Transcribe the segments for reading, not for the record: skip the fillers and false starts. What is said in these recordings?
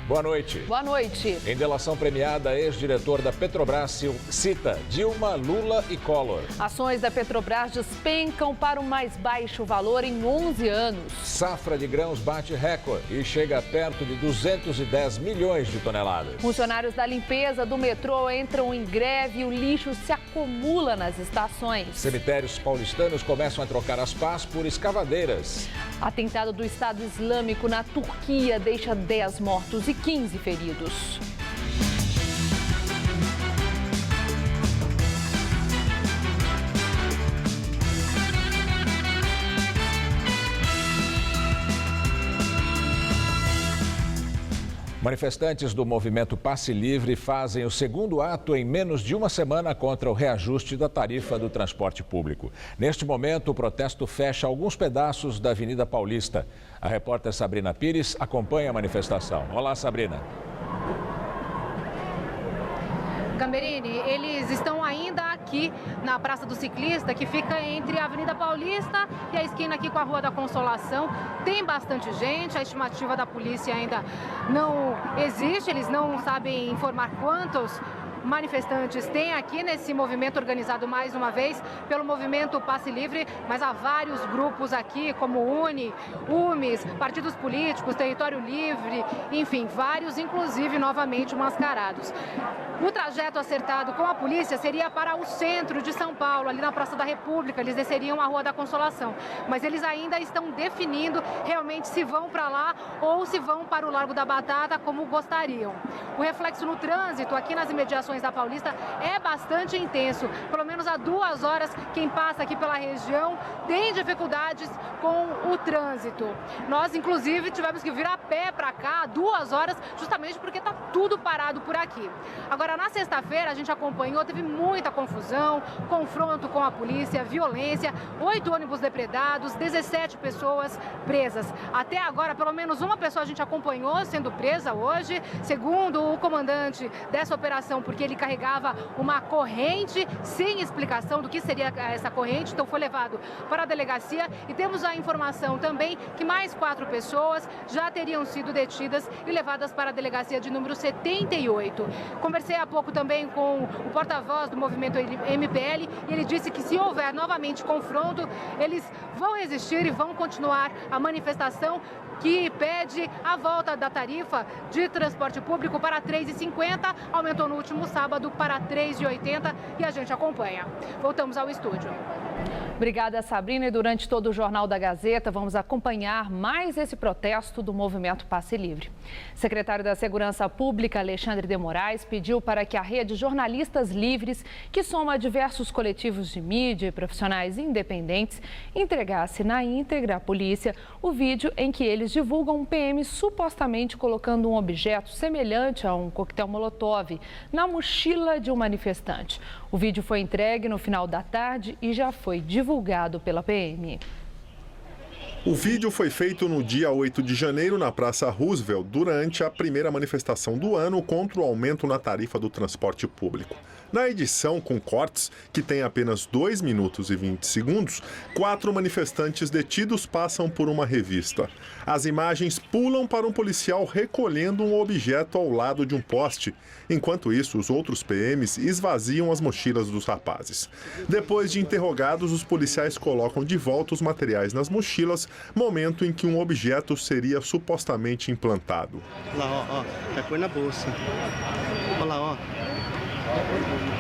Boa noite. Boa noite. Em delação premiada, ex-diretor da Petrobras cita Dilma, Lula e Collor. Ações da Petrobras despencam para o mais baixo valor em 11 anos. Safra de grãos bate recorde e chega perto de 210 milhões de toneladas. Funcionários da limpeza do metrô entram em greve e o lixo se acumula nas estações. Cemitérios paulistanos começam a trocar as pás por escavadeiras. Atentado do Estado Islâmico na Turquia deixa 10 mortos e 15 feridos. Manifestantes do movimento Passe Livre fazem o segundo ato em menos de uma semana contra o reajuste da tarifa do transporte público. Neste momento, o protesto fecha alguns pedaços da Avenida Paulista. A repórter Sabrina Pires acompanha a manifestação. Olá, Sabrina. Gamberini, eles estão ainda aqui na Praça do Ciclista, que fica entre a Avenida Paulista e a esquina aqui com a Rua da Consolação. Tem bastante gente, a estimativa da polícia ainda não existe, eles não sabem informar quantos manifestantes tem aqui nesse movimento organizado mais uma vez pelo movimento Passe Livre, mas há vários grupos aqui, como UNE, UMES, partidos políticos, Território Livre, enfim, vários, inclusive novamente mascarados. O trajeto acertado com a polícia seria para o centro de São Paulo, ali na Praça da República, eles desceriam a Rua da Consolação, mas eles ainda estão definindo realmente se vão para lá ou se vão para o Largo da Batata, como gostariam. O reflexo no trânsito aqui nas imediações da Paulista é bastante intenso. Pelo menos há 2 horas, quem passa aqui pela região tem dificuldades com o trânsito. Nós, inclusive, tivemos que vir a pé para cá 2 horas, justamente porque está tudo parado por aqui. Agora, na sexta-feira, a gente acompanhou, teve muita confusão, confronto com a polícia, violência, 8 ônibus depredados, 17 pessoas presas. Até agora, pelo menos uma pessoa a gente acompanhou sendo presa hoje, segundo o comandante dessa operação, porque ele carregava uma corrente sem explicação do que seria essa corrente, então foi levado para a delegacia e temos a informação também que mais 4 pessoas já teriam sido detidas e levadas para a delegacia de número 78. Conversei há pouco também com o porta-voz do movimento MPL e ele disse que se houver novamente confronto, eles vão resistir e vão continuar a manifestação que pede a volta da tarifa de transporte público para R$ 3,50, aumentou no último sábado para R$ 3,80 e a gente acompanha. Voltamos ao estúdio. Obrigada, Sabrina. E durante todo o Jornal da Gazeta, vamos acompanhar mais esse protesto do movimento Passe Livre. Secretário da Segurança Pública, Alexandre de Moraes, pediu para que a rede Jornalistas Livres, que soma diversos coletivos de mídia e profissionais independentes, entregasse na íntegra à polícia o vídeo em que eles divulgam um PM supostamente colocando um objeto semelhante a um coquetel Molotov na mochila de um manifestante. O vídeo foi entregue no final da tarde e já foi divulgado pela PM. O vídeo foi feito no dia 8 de janeiro na Praça Roosevelt, durante a primeira manifestação do ano contra o aumento na tarifa do transporte público. Na edição com cortes, que tem apenas 2 minutos e 20 segundos, 4 manifestantes detidos passam por uma revista. As imagens pulam para um policial recolhendo um objeto ao lado de um poste. Enquanto isso, os outros PMs esvaziam as mochilas dos rapazes. Depois de interrogados, os policiais colocam de volta os materiais nas mochilas, momento em que um objeto seria supostamente implantado. Olha lá, ó, tá cor na bolsa. Olha lá, ó.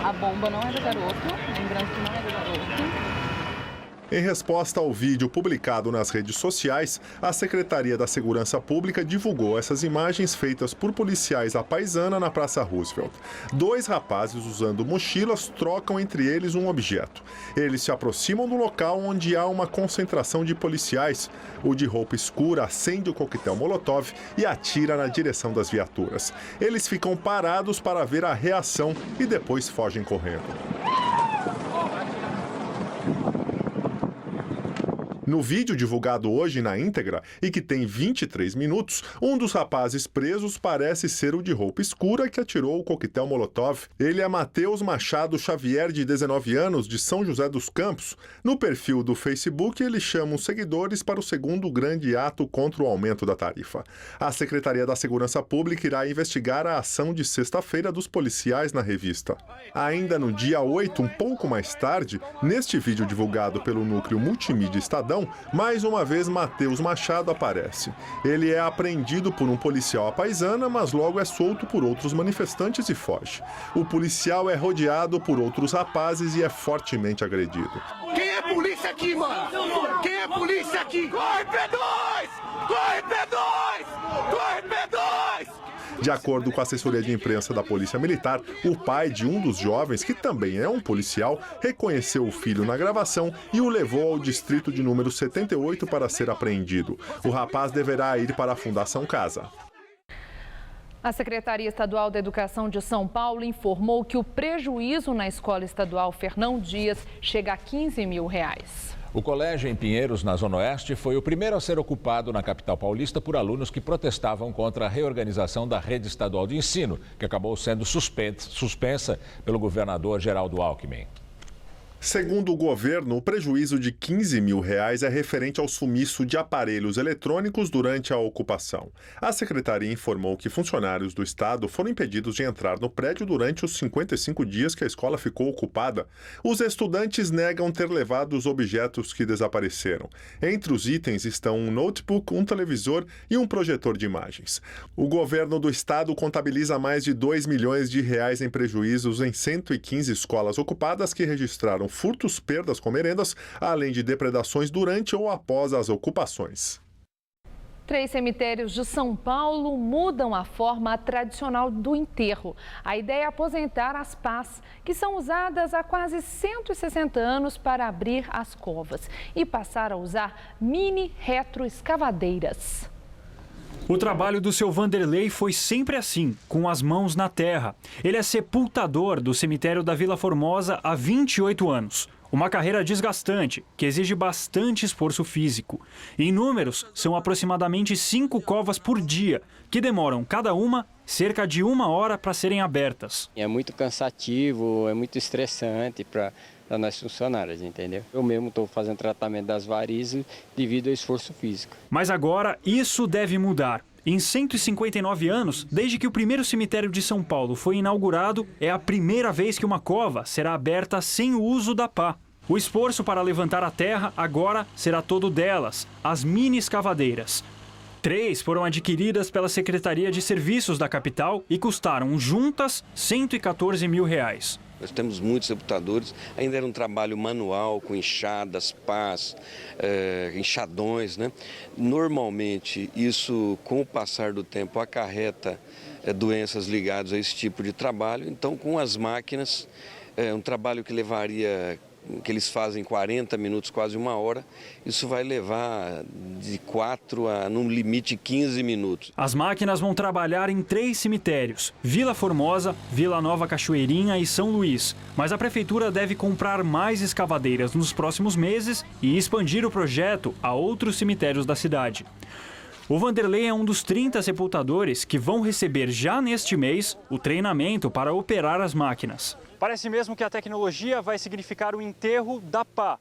A bomba não é do garoto, lembrando que não é do garoto. Em resposta ao vídeo publicado nas redes sociais, a Secretaria da Segurança Pública divulgou essas imagens feitas por policiais à paisana na Praça Roosevelt. 2 rapazes usando mochilas trocam entre eles um objeto. Eles se aproximam do local onde há uma concentração de policiais. O de roupa escura acende o coquetel Molotov e atira na direção das viaturas. Eles ficam parados para ver a reação e depois fogem correndo. No vídeo divulgado hoje na íntegra e que tem 23 minutos, um dos rapazes presos parece ser o de roupa escura que atirou o coquetel Molotov. Ele é Matheus Machado Xavier, de 19 anos, de São José dos Campos. No perfil do Facebook, ele chama os seguidores para o segundo grande ato contra o aumento da tarifa. A Secretaria da Segurança Pública irá investigar a ação de sexta-feira dos policiais na revista. Ainda no dia 8, um pouco mais tarde, neste vídeo divulgado pelo Núcleo Multimídia Estadão, mais uma vez Matheus Machado aparece. Ele é apreendido por um policial à paisana, mas logo é solto por outros manifestantes e foge. O policial é rodeado por outros rapazes e é fortemente agredido. Quem é polícia aqui, mano? Quem é polícia aqui? Corre, P2! Corre, P2! Corre, P2! De acordo com a assessoria de imprensa da Polícia Militar, o pai de um dos jovens, que também é um policial, reconheceu o filho na gravação e o levou ao distrito de número 78 para ser apreendido. O rapaz deverá ir para a Fundação Casa. A Secretaria Estadual da Educação de São Paulo informou que o prejuízo na Escola Estadual Fernão Dias chega a R$15 mil. O colégio em Pinheiros, na Zona Oeste, foi o primeiro a ser ocupado na capital paulista por alunos que protestavam contra a reorganização da rede estadual de ensino, que acabou sendo suspensa pelo governador Geraldo Alckmin. Segundo o governo, o prejuízo de R$15 mil é referente ao sumiço de aparelhos eletrônicos durante a ocupação. A secretaria informou que funcionários do estado foram impedidos de entrar no prédio durante os 55 dias que a escola ficou ocupada. Os estudantes negam ter levado os objetos que desapareceram. Entre os itens estão um notebook, um televisor e um projetor de imagens. O governo do estado contabiliza mais de R$2 milhões em prejuízos em 115 escolas ocupadas que registraram furtos, perdas com merendas, além de depredações durante ou após as ocupações. 3 cemitérios de São Paulo mudam a forma tradicional do enterro. A ideia é aposentar as pás, que são usadas há quase 160 anos para abrir as covas, e passar a usar mini retroescavadeiras. O trabalho do seu Vanderlei foi sempre assim, com as mãos na terra. Ele é sepultador do cemitério da Vila Formosa há 28 anos. Uma carreira desgastante, que exige bastante esforço físico. Em números, são aproximadamente 5 covas por dia, que demoram cada uma cerca de 1 hora para serem abertas. É muito cansativo, é muito estressante para nós funcionários, entendeu? Eu mesmo estou fazendo tratamento das varizes devido ao esforço físico. Mas agora isso deve mudar. Em 159 anos, desde que o primeiro cemitério de São Paulo foi inaugurado, é a primeira vez que uma cova será aberta sem o uso da pá. O esforço para levantar a terra agora será todo delas, as mini escavadeiras. 3 foram adquiridas pela Secretaria de Serviços da capital e custaram juntas R$114 mil. Nós temos muitos sepultadores, ainda era um trabalho manual, com enxadas, pás, enxadões, né? Normalmente, isso, com o passar do tempo, acarreta doenças ligadas a esse tipo de trabalho. Então, com as máquinas, um trabalho que levaria, que eles fazem 40 minutos, quase 1 hora, isso vai levar de 4 a, no limite, 15 minutos. As máquinas vão trabalhar em 3 cemitérios, Vila Formosa, Vila Nova Cachoeirinha e São Luís. Mas a prefeitura deve comprar mais escavadeiras nos próximos meses e expandir o projeto a outros cemitérios da cidade. O Vanderlei é um dos 30 sepultadores que vão receber já neste mês o treinamento para operar as máquinas. Parece mesmo que a tecnologia vai significar o enterro da pá,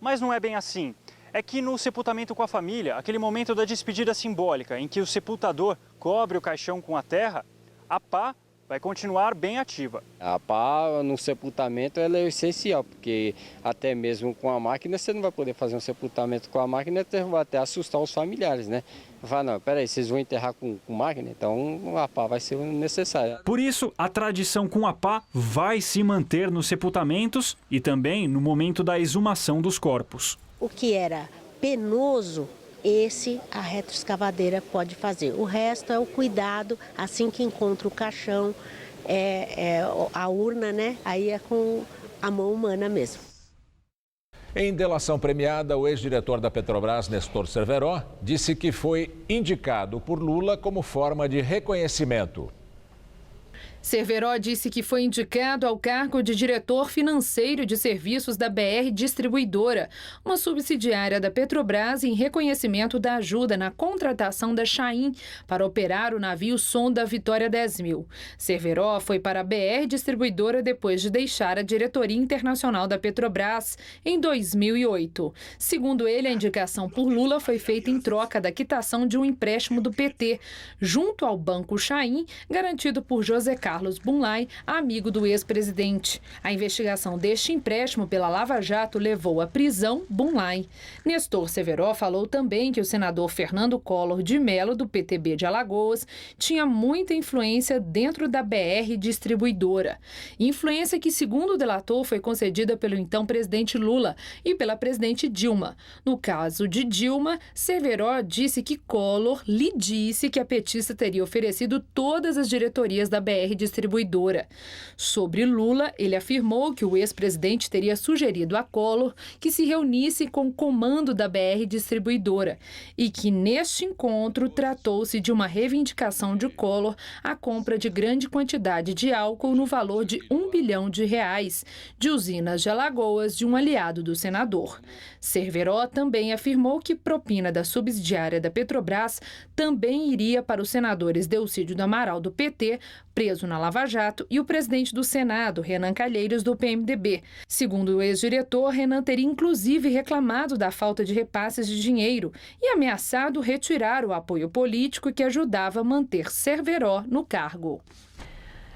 mas não é bem assim. É que no sepultamento com a família, aquele momento da despedida simbólica em que o sepultador cobre o caixão com a terra, a pá vai continuar bem ativa. A pá no sepultamento ela é essencial, porque até mesmo com a máquina você não vai poder fazer um sepultamento com a máquina, vai até assustar os familiares, né? Vai, não, peraí, vocês vão enterrar com máquina? Então a pá vai ser necessária. Por isso, a tradição com a pá vai se manter nos sepultamentos e também no momento da exumação dos corpos. O que era penoso, a retroescavadeira pode fazer. O resto é o cuidado, assim que encontra o caixão, a urna, né? Aí é com a mão humana mesmo. Em delação premiada, o ex-diretor da Petrobras, Nestor Cerveró, disse que foi indicado por Lula como forma de reconhecimento. Cerveró disse que foi indicado ao cargo de diretor financeiro de serviços da BR Distribuidora, uma subsidiária da Petrobras, em reconhecimento da ajuda na contratação da Chain para operar o navio sonda Vitória 10.000. Cerveró foi para a BR Distribuidora depois de deixar a diretoria internacional da Petrobras em 2008. Segundo ele, a indicação por Lula foi feita em troca da quitação de um empréstimo do PT, junto ao Banco Chain, garantido por José Carlos Bunlai, amigo do ex-presidente. A investigação deste empréstimo pela Lava Jato levou à prisão Bunlai. Nestor Cerveró falou também que o senador Fernando Collor de Mello, do PTB de Alagoas, tinha muita influência dentro da BR Distribuidora. Influência que, segundo o delator, foi concedida pelo então presidente Lula e pela presidente Dilma. No caso de Dilma, Cerveró disse que Collor lhe disse que a petista teria oferecido todas as diretorias da BR Distribuidora. Sobre Lula, ele afirmou que o ex-presidente teria sugerido a Collor que se reunisse com o comando da BR Distribuidora e que neste encontro tratou-se de uma reivindicação de Collor a compra de grande quantidade de álcool no valor de R$1 bilhão de usinas de Alagoas de um aliado do senador. Cerveró também afirmou que propina da subsidiária da Petrobras também iria para os senadores Delcídio do Amaral, do PT, preso na Lava Jato, e o presidente do Senado, Renan Calheiros, do PMDB. Segundo o ex-diretor, Renan teria inclusive reclamado da falta de repasses de dinheiro e ameaçado retirar o apoio político que ajudava a manter Cerveró no cargo.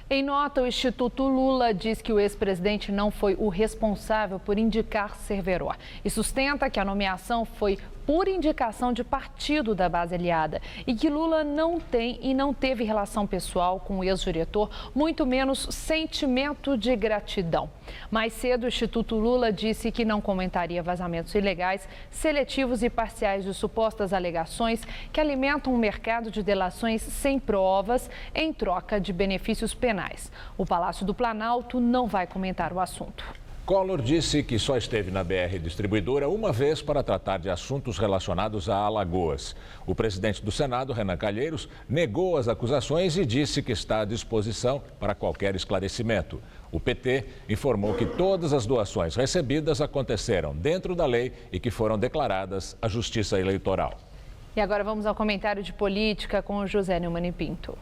Em nota, o Instituto Lula diz que o ex-presidente não foi o responsável por indicar Cerveró e sustenta que a nomeação foi por indicação de partido da base aliada e que Lula não tem e não teve relação pessoal com o ex-diretor, muito menos sentimento de gratidão. Mais cedo, o Instituto Lula disse que não comentaria vazamentos ilegais, seletivos e parciais de supostas alegações que alimentam um mercado de delações sem provas em troca de benefícios penais. O Palácio do Planalto não vai comentar o assunto. Collor disse que só esteve na BR Distribuidora uma vez para tratar de assuntos relacionados a Alagoas. O presidente do Senado, Renan Calheiros, negou as acusações e disse que está à disposição para qualquer esclarecimento. O PT informou que todas as doações recebidas aconteceram dentro da lei e que foram declaradas à Justiça Eleitoral. E agora vamos ao comentário de política com o José Neumann Pinto.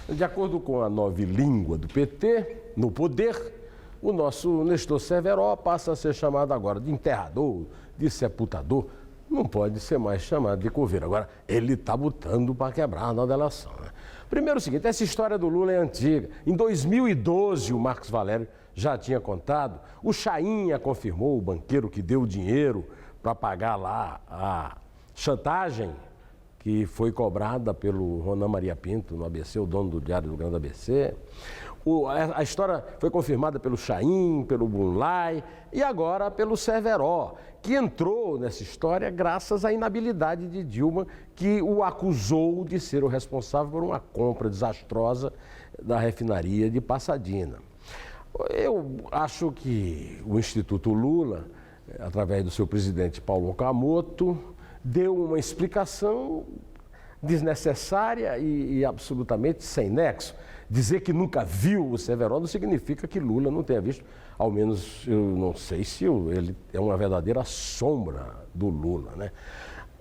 De acordo com a nova língua do PT, no poder, o nosso Nestor Cerveró passa a ser chamado agora de enterrador, de sepultador. Não pode ser mais chamado de coveiro. Agora, ele está botando para quebrar na delação, né? Primeiro o seguinte, essa história do Lula é antiga. Em 2012, o Marcos Valério já tinha contado. O Chainha confirmou, o banqueiro que deu o dinheiro para pagar lá a chantagem que foi cobrada pelo Ronan Maria Pinto no ABC, o dono do Diário do Grande ABC. A história foi confirmada pelo Chain, pelo Bunlai e agora pelo Cerveró, que entrou nessa história graças à inabilidade de Dilma, que o acusou de ser o responsável por uma compra desastrosa da refinaria de Passadina. Eu acho que o Instituto Lula, através do seu presidente Paulo Okamoto, deu uma explicação desnecessária e absolutamente sem nexo. Dizer que nunca viu o Cerveró não significa que Lula não tenha visto, ao menos eu não sei se ele é uma verdadeira sombra do Lula, né?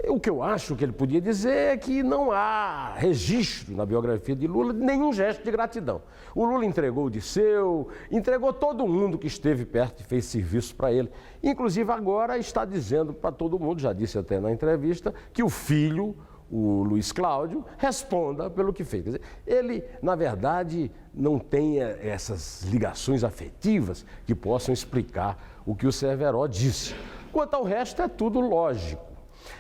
O que eu acho que ele podia dizer é que não há registro na biografia de Lula de nenhum gesto de gratidão. O Lula entregou o Disseu, entregou todo mundo que esteve perto e fez serviço para ele. Inclusive agora está dizendo para todo mundo, já disse até na entrevista, que o filho, o Luiz Cláudio, responda pelo que fez. Quer dizer, ele, na verdade, não tem essas ligações afetivas que possam explicar o que o Cerveró disse. Quanto ao resto, é tudo lógico.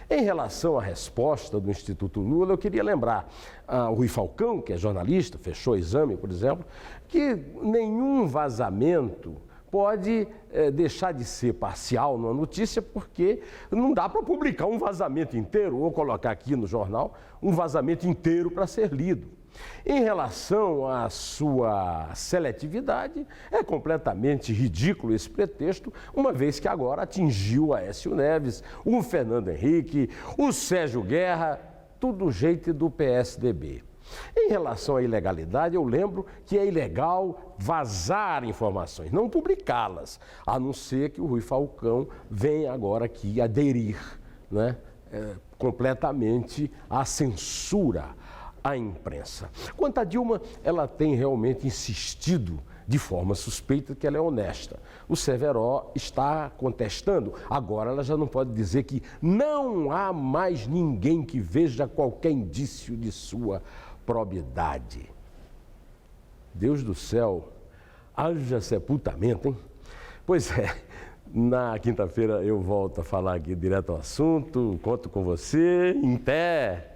Em relação à resposta do Instituto Lula, eu queria lembrar ao Rui Falcão, que é jornalista, fechou o exame, por exemplo, que nenhum vazamento pode deixar de ser parcial numa notícia, porque não dá para publicar um vazamento inteiro ou colocar aqui no jornal um vazamento inteiro para ser lido. Em relação à sua seletividade, é completamente ridículo esse pretexto, uma vez que agora atingiu o Aécio Neves, o Fernando Henrique, o Sérgio Guerra, tudo gente do PSDB. Em relação à ilegalidade, eu lembro que é ilegal vazar informações, não publicá-las, a não ser que o Rui Falcão venha agora aqui aderir, né, completamente à censura à imprensa. Quanto a Dilma, ela tem realmente insistido de forma suspeita que ela é honesta. O Severo está contestando. Agora ela já não pode dizer que não há mais ninguém que veja qualquer indício de sua probidade. Deus do céu, haja sepultamento, hein? Pois é, na quinta-feira eu volto a falar aqui direto ao assunto, conto com você, em pé.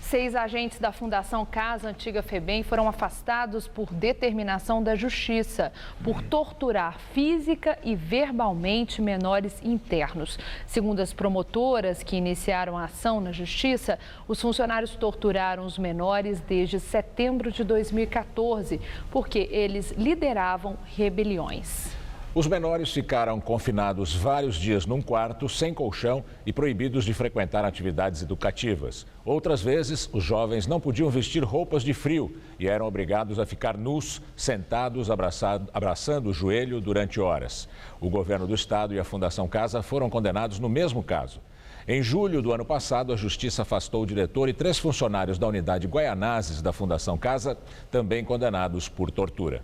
6 agentes da Fundação Casa Antiga FEBEM foram afastados por determinação da Justiça, por torturar física e verbalmente menores internos. Segundo as promotoras que iniciaram a ação na Justiça, os funcionários torturaram os menores desde setembro de 2014, porque eles lideravam rebeliões. Os menores ficaram confinados vários dias num quarto, sem colchão e proibidos de frequentar atividades educativas. Outras vezes, os jovens não podiam vestir roupas de frio e eram obrigados a ficar nus, sentados, abraçando o joelho durante horas. O governo do estado e a Fundação Casa foram condenados no mesmo caso. Em julho do ano passado, a Justiça afastou o diretor e 3 funcionários da unidade Guaianazes da Fundação Casa, também condenados por tortura.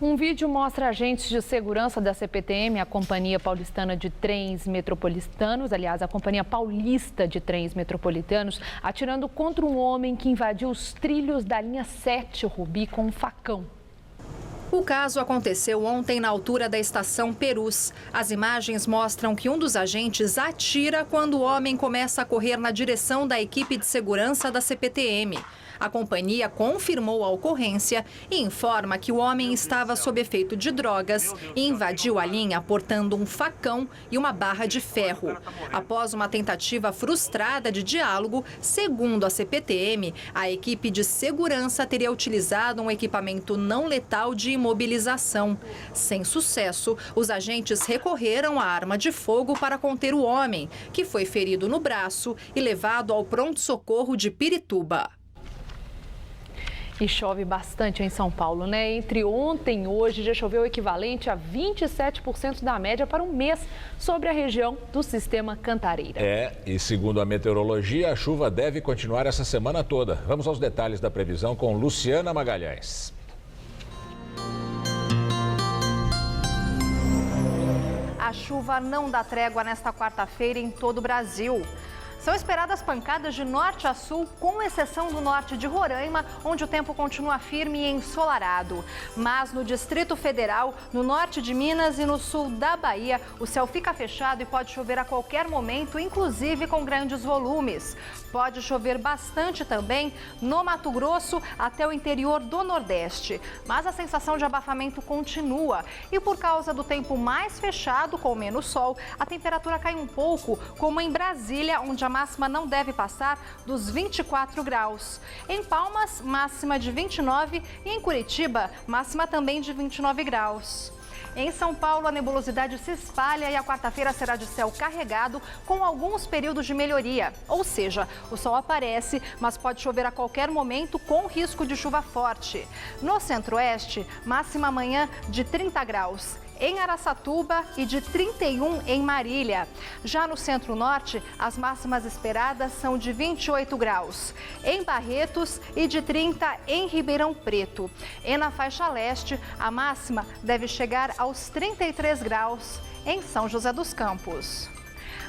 Um vídeo mostra agentes de segurança da CPTM, a Companhia Paulistana de Trens Metropolitanos, aliás, a Companhia Paulista de Trens Metropolitanos, atirando contra um homem que invadiu os trilhos da linha 7 Rubi com um facão. O caso aconteceu ontem na altura da estação Perus. As imagens mostram que um dos agentes atira quando o homem começa a correr na direção da equipe de segurança da CPTM. A companhia confirmou a ocorrência e informa que o homem estava sob efeito de drogas e invadiu a linha portando um facão e uma barra de ferro. Após uma tentativa frustrada de diálogo, segundo a CPTM, a equipe de segurança teria utilizado um equipamento não letal de imobilização. Sem sucesso, os agentes recorreram à arma de fogo para conter o homem, que foi ferido no braço e levado ao pronto-socorro de Pirituba. E chove bastante em São Paulo, né? Entre ontem e hoje já choveu o equivalente a 27% da média para um mês sobre a região do Sistema Cantareira. E segundo a meteorologia, a chuva deve continuar essa semana toda. Vamos aos detalhes da previsão com Luciana Magalhães. A chuva não dá trégua nesta quarta-feira em todo o Brasil. São esperadas pancadas de norte a sul, com exceção do norte de Roraima, onde o tempo continua firme e ensolarado. Mas no Distrito Federal, no norte de Minas e no sul da Bahia, o céu fica fechado e pode chover a qualquer momento, inclusive com grandes volumes. Pode chover bastante também no Mato Grosso até o interior do Nordeste. Mas a sensação de abafamento continua. E por causa do tempo mais fechado, com menos sol, a temperatura cai um pouco, como em Brasília, onde a máxima não deve passar dos 24 graus. Em Palmas, máxima de 29 e em Curitiba, máxima também de 29 graus. Em São Paulo, a nebulosidade se espalha e a quarta-feira será de céu carregado com alguns períodos de melhoria. Ou seja, o sol aparece, mas pode chover a qualquer momento com risco de chuva forte. No centro-oeste, máxima amanhã de 30 graus. Em Araçatuba e de 31 em Marília. Já no centro-norte, as máximas esperadas são de 28 graus. Em Barretos e de 30 em Ribeirão Preto. E na faixa leste, a máxima deve chegar aos 33 graus em São José dos Campos.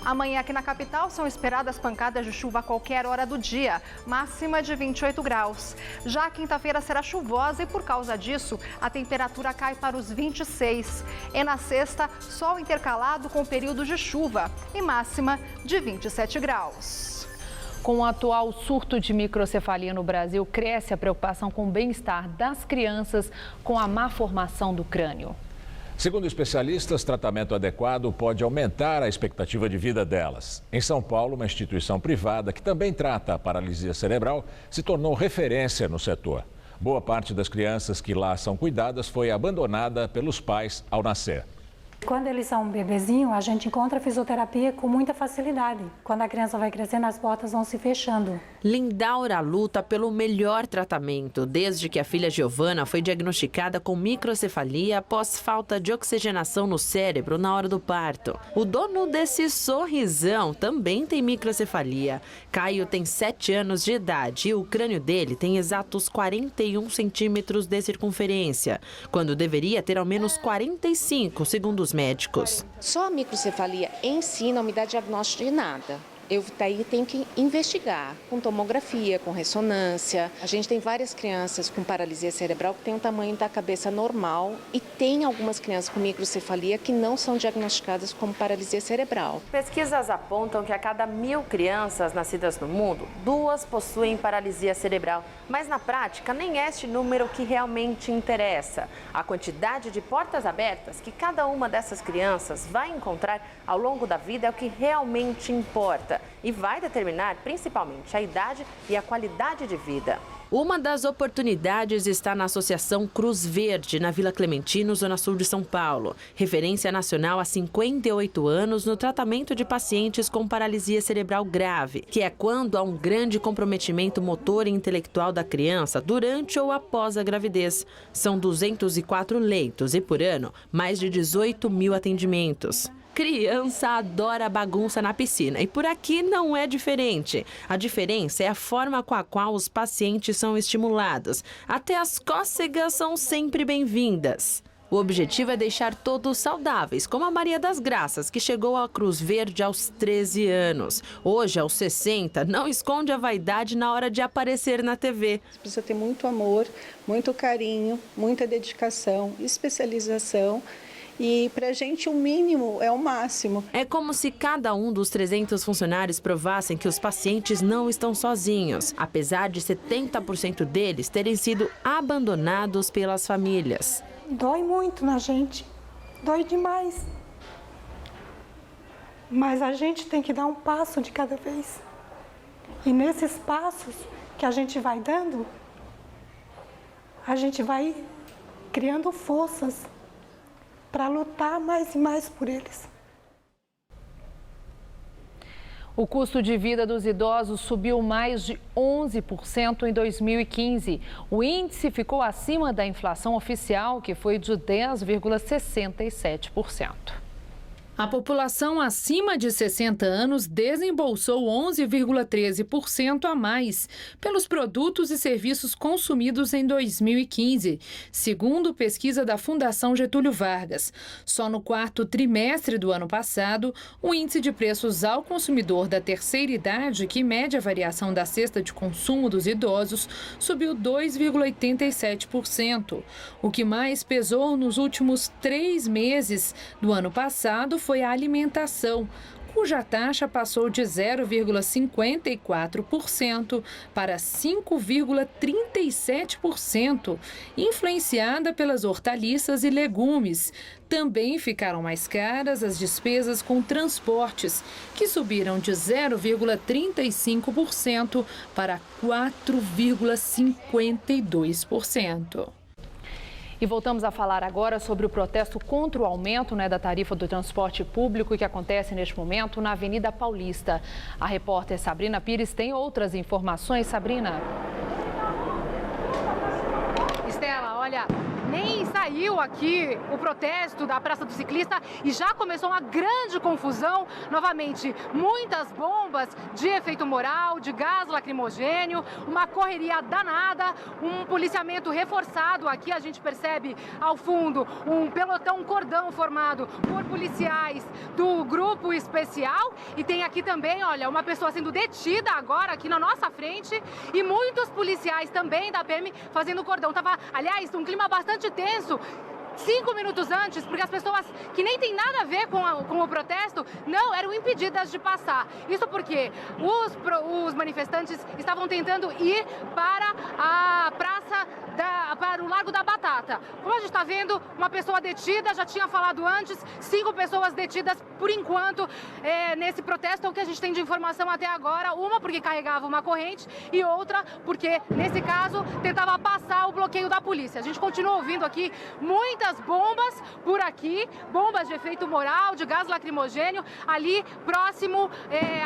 Amanhã aqui na capital são esperadas pancadas de chuva a qualquer hora do dia, máxima de 28 graus. Já a quinta-feira será chuvosa e por causa disso a temperatura cai para os 26. E na sexta, sol intercalado com períodos de chuva e máxima de 27 graus. Com o atual surto de microcefalia no Brasil, cresce a preocupação com o bem-estar das crianças com a má formação do crânio. Segundo especialistas, tratamento adequado pode aumentar a expectativa de vida delas. Em São Paulo, uma instituição privada que também trata a paralisia cerebral se tornou referência no setor. Boa parte das crianças que lá são cuidadas foi abandonada pelos pais ao nascer. Quando eles são um bebezinho, a gente encontra fisioterapia com muita facilidade. Quando a criança vai crescendo, as portas vão se fechando. Lindaura luta pelo melhor tratamento, desde que a filha Giovana foi diagnosticada com microcefalia após falta de oxigenação no cérebro na hora do parto. O dono desse sorrisão também tem microcefalia. Caio tem 7 anos de idade e o crânio dele tem exatos 41 centímetros de circunferência, quando deveria ter ao menos 45, segundo os médicos. Só a microcefalia em si não me dá diagnóstico de nada. Eu daí tenho que investigar com tomografia, com ressonância. A gente tem várias crianças com paralisia cerebral que tem o tamanho da cabeça normal e tem algumas crianças com microcefalia que não são diagnosticadas como paralisia cerebral. Pesquisas apontam que a cada 1000 crianças nascidas no mundo, 2 possuem paralisia cerebral. Mas na prática, nem é este número que realmente interessa. A quantidade de portas abertas que cada uma dessas crianças vai encontrar ao longo da vida é o que realmente importa e vai determinar principalmente a idade e a qualidade de vida. Uma das oportunidades está na Associação Cruz Verde, na Vila Clementino, zona sul de São Paulo. Referência nacional há 58 anos no tratamento de pacientes com paralisia cerebral grave, que é quando há um grande comprometimento motor e intelectual da criança durante ou após a gravidez. São 204 leitos e, por ano, mais de 18 mil atendimentos. Criança adora bagunça na piscina e por aqui não é diferente. A diferença é a forma com a qual os pacientes são estimulados. Até as cócegas são sempre bem-vindas. O objetivo é deixar todos saudáveis, como a Maria das Graças, que chegou à Cruz Verde aos 13 anos. Hoje, aos 60, não esconde a vaidade na hora de aparecer na TV. Você precisa ter muito amor, muito carinho, muita dedicação, especialização. E para a gente o mínimo é o máximo. É como se cada um dos 300 funcionários provassem que os pacientes não estão sozinhos, apesar de 70% deles terem sido abandonados pelas famílias. Dói muito na gente, dói demais. Mas a gente tem que dar um passo de cada vez. E nesses passos que a gente vai dando, a gente vai criando forças para lutar mais e mais por eles. O custo de vida dos idosos subiu mais de 11% em 2015. O índice ficou acima da inflação oficial, que foi de 10,67%. A população acima de 60 anos desembolsou 11,13% a mais pelos produtos e serviços consumidos em 2015, segundo pesquisa da Fundação Getúlio Vargas. Só no 4º trimestre do ano passado, o índice de preços ao consumidor da terceira idade, que mede a variação da cesta de consumo dos idosos, subiu 2,87%. O que mais pesou nos últimos 3 meses do ano passado foi a alimentação, cuja taxa passou de 0,54% para 5,37%, influenciada pelas hortaliças e legumes. Também ficaram mais caras as despesas com transportes, que subiram de 0,35% para 4,52%. E voltamos a falar agora sobre o protesto contra o aumento da tarifa do transporte público que acontece neste momento na Avenida Paulista. A repórter Sabrina Pires tem outras informações. Sabrina. Estela, olha, nem saiu aqui o protesto da Praça do Ciclista e já começou uma grande confusão. Novamente, muitas bombas de efeito moral, de gás lacrimogênio, uma correria danada, um policiamento reforçado. Aqui a gente percebe ao fundo um pelotão, um cordão formado por policiais do grupo especial. E tem aqui também, olha, uma pessoa sendo detida agora aqui na nossa frente e muitos policiais também da PM fazendo cordão. Tava, aliás, um clima bastante tenso 5 minutos antes, porque as pessoas que nem tem nada a ver com o protesto não eram impedidas de passar. Isso porque os manifestantes estavam tentando ir para a praça para o Largo da Batata. Como a gente está vendo, uma pessoa detida, já tinha falado antes, 5 pessoas detidas por enquanto nesse protesto, é o que a gente tem de informação até agora. Uma porque carregava uma corrente e outra porque, nesse caso, tentava passar o bloqueio da polícia. A gente continua ouvindo aqui muitas bombas por aqui, bombas de efeito moral, de gás lacrimogênio, ali próximo,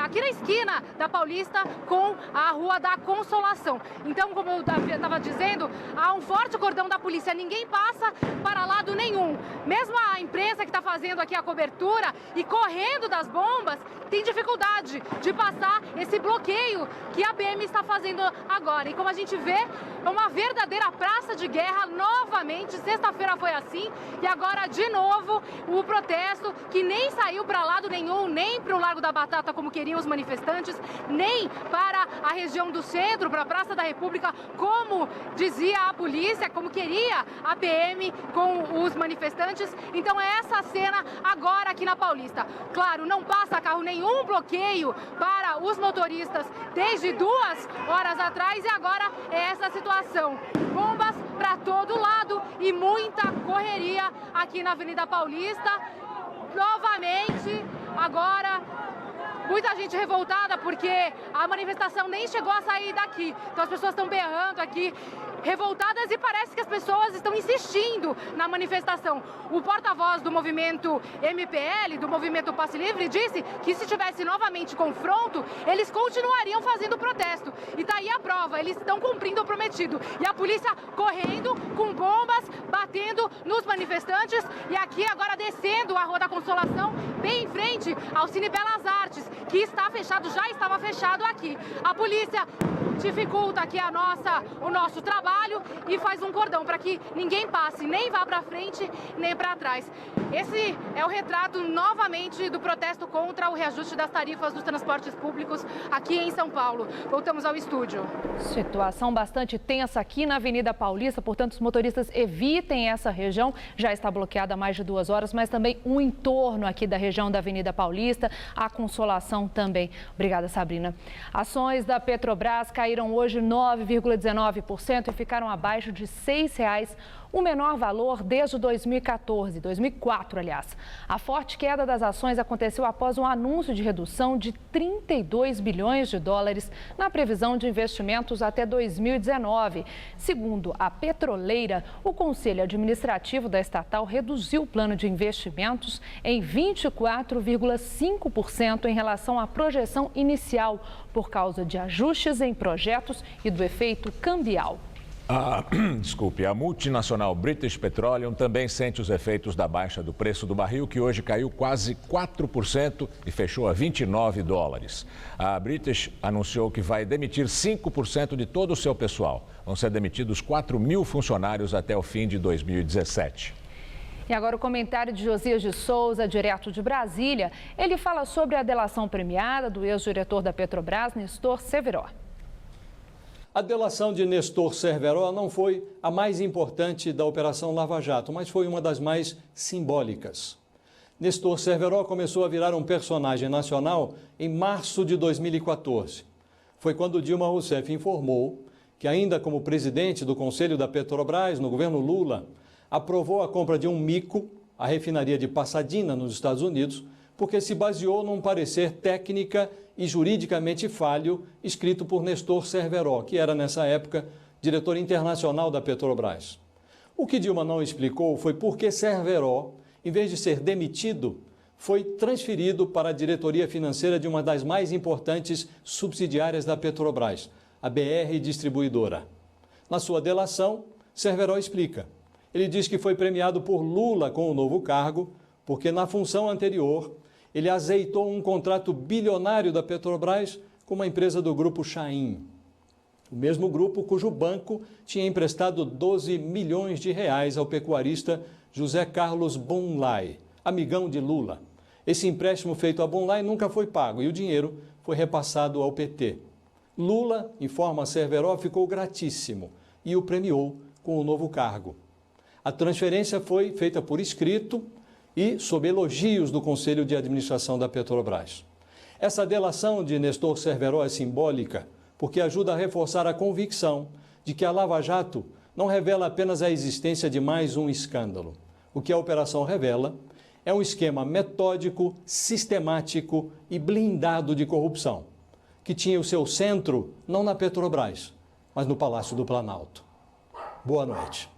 aqui na esquina da Paulista com a Rua da Consolação. Então, como eu estava dizendo, há um forte cordão da polícia, ninguém passa para lado nenhum. Mesmo a imprensa que está fazendo aqui a cobertura e correndo das bombas, tem dificuldade de passar esse bloqueio que a PM está fazendo agora. E como a gente vê, é uma verdadeira praça de guerra novamente. Sexta-feira foi assim e agora de novo o protesto que nem saiu para lado nenhum, nem para o Largo da Batata como queriam os manifestantes, nem para a região do centro, para a Praça da República, como dizia a polícia, como queria a PM com os manifestantes. Então é essa cena agora aqui na Paulista. Claro, não passa carro nenhum, bloqueio para os motoristas desde 2 horas atrás e agora é essa situação. Bombas para todo lado e muita correria aqui na Avenida Paulista. Novamente, agora, muita gente revoltada porque a manifestação nem chegou a sair daqui. Então as pessoas estão berrando aqui, revoltadas, e parece que as pessoas estão insistindo na manifestação. O porta-voz do movimento MPL, do movimento Passe Livre, disse que se tivesse novamente confronto, eles continuariam fazendo protesto. E tá aí a prova, eles estão cumprindo o prometido. E a polícia correndo com bombas, batendo nos manifestantes, e aqui agora descendo a Rua da Consolação, bem em frente ao Cine Belas Artes, que está fechado, já estava fechado aqui. A polícia dificulta aqui o nosso trabalho e faz um cordão para que ninguém passe, nem vá para frente, nem para trás. Esse é o retrato novamente do protesto contra o reajuste das tarifas dos transportes públicos aqui em São Paulo. Voltamos ao estúdio. Situação bastante tensa aqui na Avenida Paulista, portanto os motoristas evitem essa região. Já está bloqueada há mais de 2 horas, mas também o entorno aqui da região da Avenida Paulista, a Consolação também. Obrigada, Sabrina. Ações da Petrobras caíram hoje 9,19% e ficaram abaixo de R$ 6,00, o menor valor desde 2004, aliás. A forte queda das ações aconteceu após um anúncio de redução de 32 bilhões de dólares na previsão de investimentos até 2019. Segundo a petroleira, o Conselho Administrativo da estatal reduziu o plano de investimentos em 24,5% em relação à projeção inicial, por causa de ajustes em projetos e do efeito cambial. A multinacional British Petroleum também sente os efeitos da baixa do preço do barril, que hoje caiu quase 4% e fechou a $29. A British anunciou que vai demitir 5% de todo o seu pessoal. Vão ser demitidos 4.000 funcionários até o fim de 2017. E agora o comentário de Josias de Souza, direto de Brasília. Ele fala sobre a delação premiada do ex-diretor da Petrobras, Nestor Cerveró. A delação de Nestor Cerveró não foi a mais importante da Operação Lava Jato, mas foi uma das mais simbólicas. Nestor Cerveró começou a virar um personagem nacional em março de 2014. Foi quando Dilma Rousseff informou que, ainda como presidente do Conselho da Petrobras, no governo Lula, aprovou a compra de um mico, a refinaria de Pasadena, nos Estados Unidos, porque se baseou num parecer técnica e juridicamente falho escrito por Nestor Cerveró, que era, nessa época, diretor internacional da Petrobras. O que Dilma não explicou foi por que Cerveró, em vez de ser demitido, foi transferido para a diretoria financeira de uma das mais importantes subsidiárias da Petrobras, a BR Distribuidora. Na sua delação, Cerveró explica. Ele diz que foi premiado por Lula com o novo cargo, porque na função anterior ele azeitou um contrato bilionário da Petrobras com uma empresa do grupo Chaim. O mesmo grupo cujo banco tinha emprestado 12 milhões de reais ao pecuarista José Carlos Bonlai, amigão de Lula. Esse empréstimo feito a Bonlai nunca foi pago e o dinheiro foi repassado ao PT. Lula, informa Cerveró, ficou gratíssimo e o premiou com o novo cargo. A transferência foi feita por escrito e sob elogios do Conselho de Administração da Petrobras. Essa delação de Nestor Cerveró é simbólica porque ajuda a reforçar a convicção de que a Lava Jato não revela apenas a existência de mais um escândalo. O que a operação revela é um esquema metódico, sistemático e blindado de corrupção, que tinha o seu centro não na Petrobras, mas no Palácio do Planalto. Boa noite.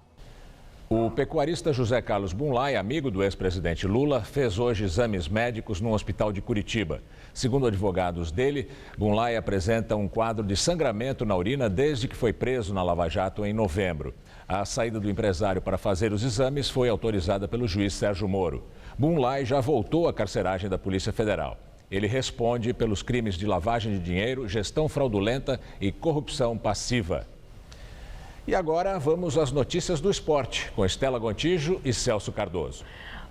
O pecuarista José Carlos Bunlai, amigo do ex-presidente Lula, fez hoje exames médicos num hospital de Curitiba. Segundo advogados dele, Bunlai apresenta um quadro de sangramento na urina desde que foi preso na Lava Jato em novembro. A saída do empresário para fazer os exames foi autorizada pelo juiz Sérgio Moro. Bunlai já voltou à carceragem da Polícia Federal. Ele responde pelos crimes de lavagem de dinheiro, gestão fraudulenta e corrupção passiva. E agora vamos às notícias do esporte, com Estela Gontijo e Celso Cardoso.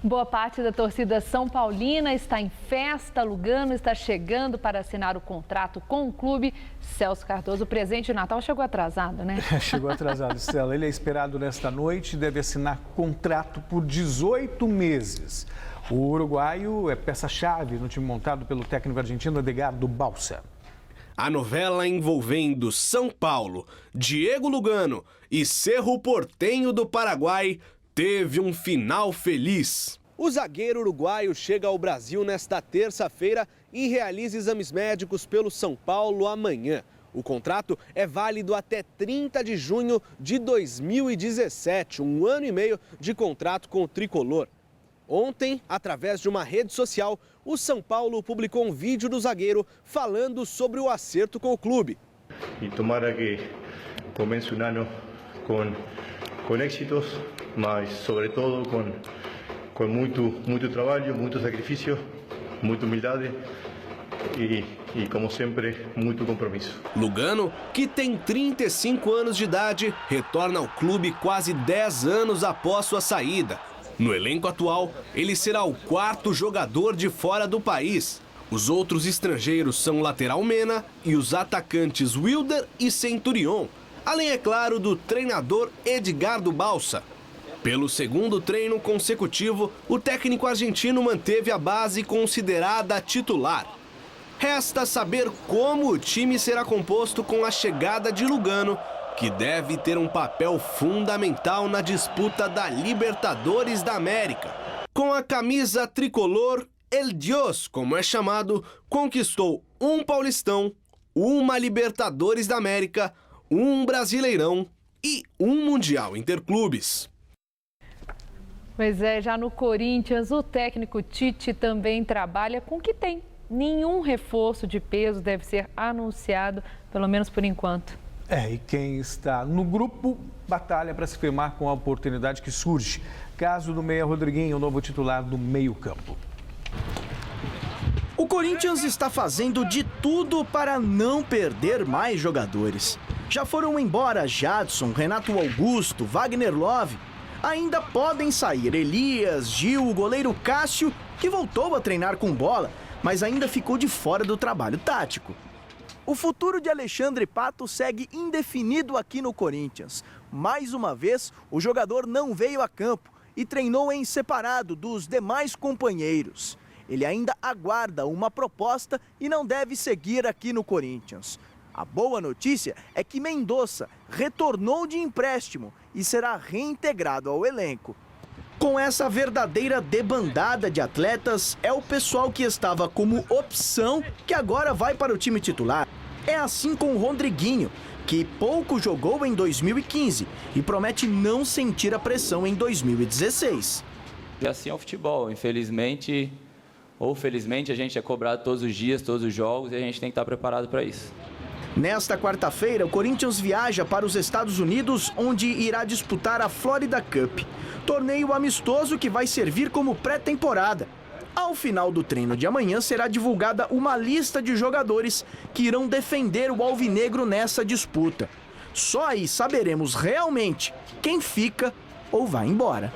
Boa parte da torcida São Paulina está em festa. Lugano está chegando para assinar o contrato com o clube. Celso Cardoso, o presente de Natal chegou atrasado, né? Chegou atrasado, Estela. Ele é esperado nesta noite e deve assinar contrato por 18 meses. O uruguaio é peça-chave no time montado pelo técnico argentino Edgardo Balsa. A novela envolvendo São Paulo, Diego Lugano e Cerro Porteño do Paraguai teve um final feliz. O zagueiro uruguaio chega ao Brasil nesta terça-feira e realiza exames médicos pelo São Paulo amanhã. O contrato é válido até 30 de junho de 2017, um ano e meio de contrato com o tricolor. Ontem, através de uma rede social, o São Paulo publicou um vídeo do zagueiro falando sobre o acerto com o clube. E tomara que comece um ano com êxitos, mas sobretudo com muito trabalho, muito sacrifício, muita humildade e, como sempre, muito compromisso. Lugano, que tem 35 anos de idade, retorna ao clube quase 10 anos após sua saída. No elenco atual, ele será o quarto jogador de fora do país. Os outros estrangeiros são o lateral Mena e os atacantes Wilder e Centurion, além, é claro, do treinador Edgardo Balsa. Pelo segundo treino consecutivo, o técnico argentino manteve a base considerada titular. Resta saber como o time será composto com a chegada de Lugano, que deve ter um papel fundamental na disputa da Libertadores da América. Com a camisa tricolor, El Dios, como é chamado, conquistou um Paulistão, uma Libertadores da América, um Brasileirão e um Mundial Interclubes. Pois é, já no Corinthians, o técnico Tite também trabalha com o que tem. Nenhum reforço de peso deve ser anunciado, pelo menos por enquanto. E quem está no grupo batalha para se firmar com a oportunidade que surge. Caso do meia Rodriguinho, o novo titular do meio-campo. O Corinthians está fazendo de tudo para não perder mais jogadores. Já foram embora Jadson, Renato Augusto, Wagner Love. Ainda podem sair Elias, Gil, o goleiro Cássio, que voltou a treinar com bola, mas ainda ficou de fora do trabalho tático. O futuro de Alexandre Pato segue indefinido aqui no Corinthians. Mais uma vez, o jogador não veio a campo e treinou em separado dos demais companheiros. Ele ainda aguarda uma proposta e não deve seguir aqui no Corinthians. A boa notícia é que Mendonça retornou de empréstimo e será reintegrado ao elenco. Com essa verdadeira debandada de atletas, é o pessoal que estava como opção que agora vai para o time titular. É assim com o Rodriguinho, que pouco jogou em 2015 e promete não sentir a pressão em 2016. E assim é o futebol, infelizmente ou felizmente a gente é cobrado todos os dias, todos os jogos e a gente tem que estar preparado para isso. Nesta quarta-feira, o Corinthians viaja para os Estados Unidos, onde irá disputar a Florida Cup, torneio amistoso que vai servir como pré-temporada. Ao final do treino de amanhã, será divulgada uma lista de jogadores que irão defender o alvinegro nessa disputa. Só aí saberemos realmente quem fica ou vai embora.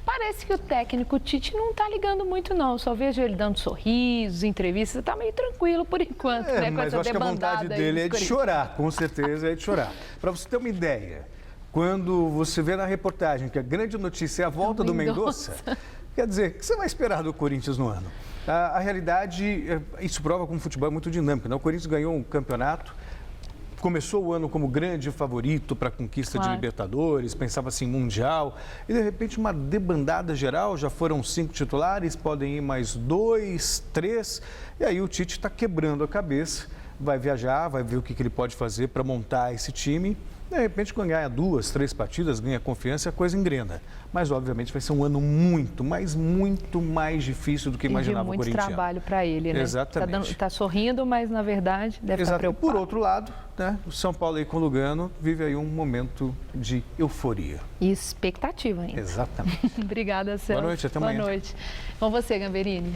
Parece que o técnico Tite não está ligando muito, não. Só vejo ele dando sorrisos, entrevistas. Está meio tranquilo por enquanto, né? Com Mas essa eu acho que a vontade dele é de chorar, com certeza é de chorar. Para você ter uma ideia, quando você vê na reportagem que a grande notícia é a volta do Mendonça, quer dizer, o que você vai esperar do Corinthians no ano? A realidade, isso prova como o futebol é muito dinâmico, né? O Corinthians ganhou um campeonato começou o ano como grande favorito para a conquista de Libertadores, pensava-se em Mundial, e de repente uma debandada geral, já foram 5 titulares, podem ir mais 2, 3, e aí o Tite está quebrando a cabeça, vai viajar, vai ver o que ele pode fazer para montar esse time. De repente, quando ganha 2, 3 partidas, ganha confiança, a coisa engrena. Mas, obviamente, vai ser um ano muito mais difícil do que imaginava o muito corintiano. Trabalho para ele, né? Exatamente. Está sorrindo, mas, na verdade, deve estar preocupado. Por outro lado, né, o São Paulo aí com o Lugano vive aí um momento de euforia. E expectativa ainda. Exatamente. Obrigada, Celso. Boa noite, até amanhã. Boa noite. Com você, Gamberini.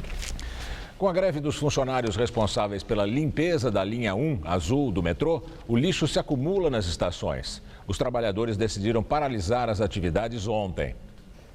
Com a greve dos funcionários responsáveis pela limpeza da linha 1 azul do metrô, o lixo se acumula nas estações. Os trabalhadores decidiram paralisar as atividades ontem.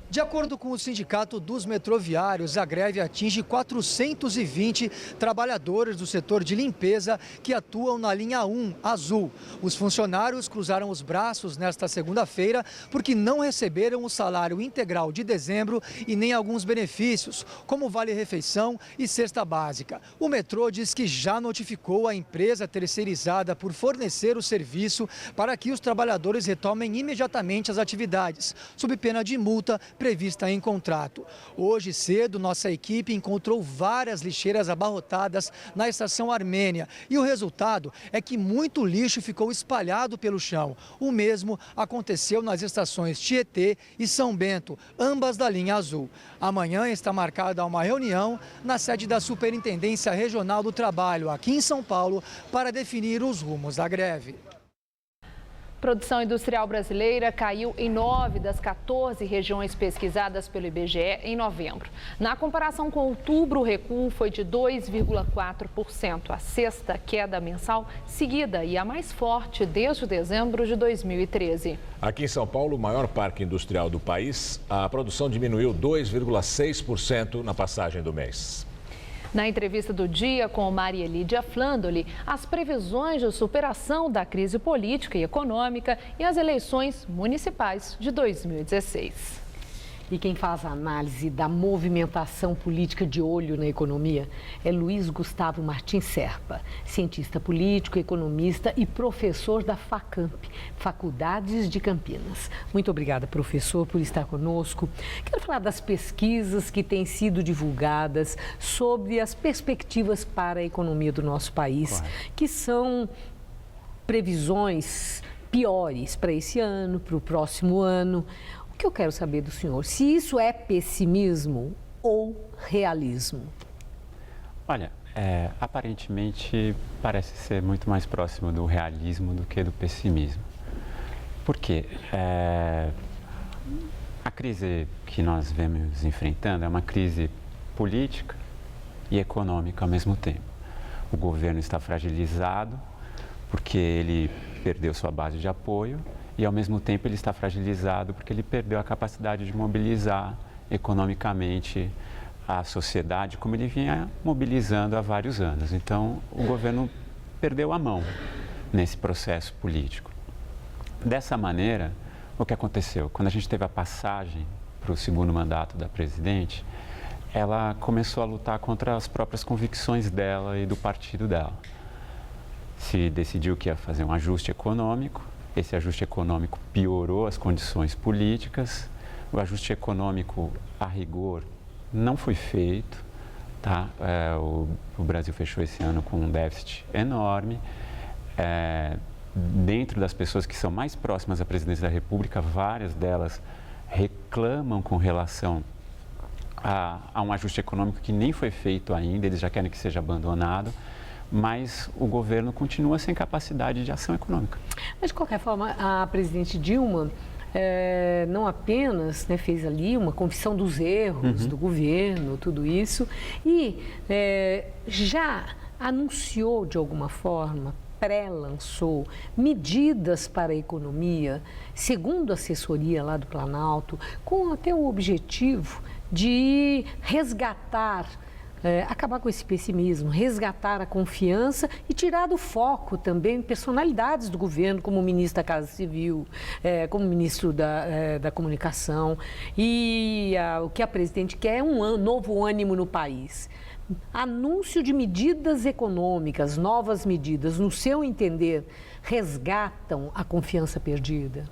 De acordo com o Sindicato dos Metroviários, a greve atinge 420 trabalhadores do setor de limpeza que atuam na linha 1 azul. Os funcionários cruzaram os braços nesta segunda-feira porque não receberam o salário integral de dezembro e nem alguns benefícios, como vale-refeição e cesta básica. O metrô diz que já notificou a empresa terceirizada por fornecer o serviço para que os trabalhadores retomem imediatamente as atividades, sob pena de multa prevista em contrato. Hoje cedo, nossa equipe encontrou várias lixeiras abarrotadas na estação Armênia e o resultado é que muito lixo ficou espalhado pelo chão. O mesmo aconteceu nas estações Tietê e São Bento, ambas da linha azul. Amanhã está marcada uma reunião na sede da Superintendência Regional do Trabalho, aqui em São Paulo, para definir os rumos da greve. Produção industrial brasileira caiu em 9 das 14 regiões pesquisadas pelo IBGE em novembro. Na comparação com outubro, o recuo foi de 2,4%, a sexta queda mensal seguida e a mais forte desde dezembro de 2013. Aqui em São Paulo, o maior parque industrial do país, a produção diminuiu 2,6% na passagem do mês. Na entrevista do dia com Maria Lídia Flandoli, as previsões de superação da crise política e econômica e as eleições municipais de 2016. E quem faz a análise da movimentação política de olho na economia é Luiz Gustavo Martins Serpa, cientista político, economista e professor da FACAMP, Faculdades de Campinas. Muito obrigada, professor, por estar conosco. Quero falar das pesquisas que têm sido divulgadas sobre as perspectivas para a economia do nosso país, que são previsões piores para esse ano, para o próximo ano. O que eu quero saber do senhor, se isso é pessimismo ou realismo? Olha, aparentemente parece ser muito mais próximo do realismo do que do pessimismo. Por quê? A crise que nós vemos enfrentando é uma crise política e econômica ao mesmo tempo. O governo está fragilizado porque ele perdeu sua base de apoio e, ao mesmo tempo, ele está fragilizado porque ele perdeu a capacidade de mobilizar economicamente a sociedade como ele vinha mobilizando há vários anos. Então, o governo perdeu a mão nesse processo político. Dessa maneira, o que aconteceu? Quando a gente teve a passagem para o segundo mandato da presidente, ela começou a lutar contra as próprias convicções dela e do partido dela. Se decidiu que ia fazer um ajuste econômico. Esse ajuste econômico piorou as condições políticas. O ajuste econômico, a rigor, não foi feito. Tá? O Brasil fechou esse ano com um déficit enorme. Dentro das pessoas que são mais próximas à presidência da República, várias delas reclamam com relação a um ajuste econômico que nem foi feito ainda, eles já querem que seja abandonado. Mas o governo continua sem capacidade de ação econômica. Mas, de qualquer forma, a presidente Dilma não apenas fez ali uma confissão dos erros do governo, tudo isso, e já anunciou, de alguma forma, pré-lançou medidas para a economia, segundo a assessoria lá do Planalto, com até o objetivo de resgatar, acabar com esse pessimismo, resgatar a confiança e tirar do foco também personalidades do governo, como o ministro da Casa Civil, como o ministro da Comunicação. E o que a presidente quer é um novo ânimo no país. anúncio de medidas econômicas, novas medidas, no seu entender, resgatam a confiança perdida?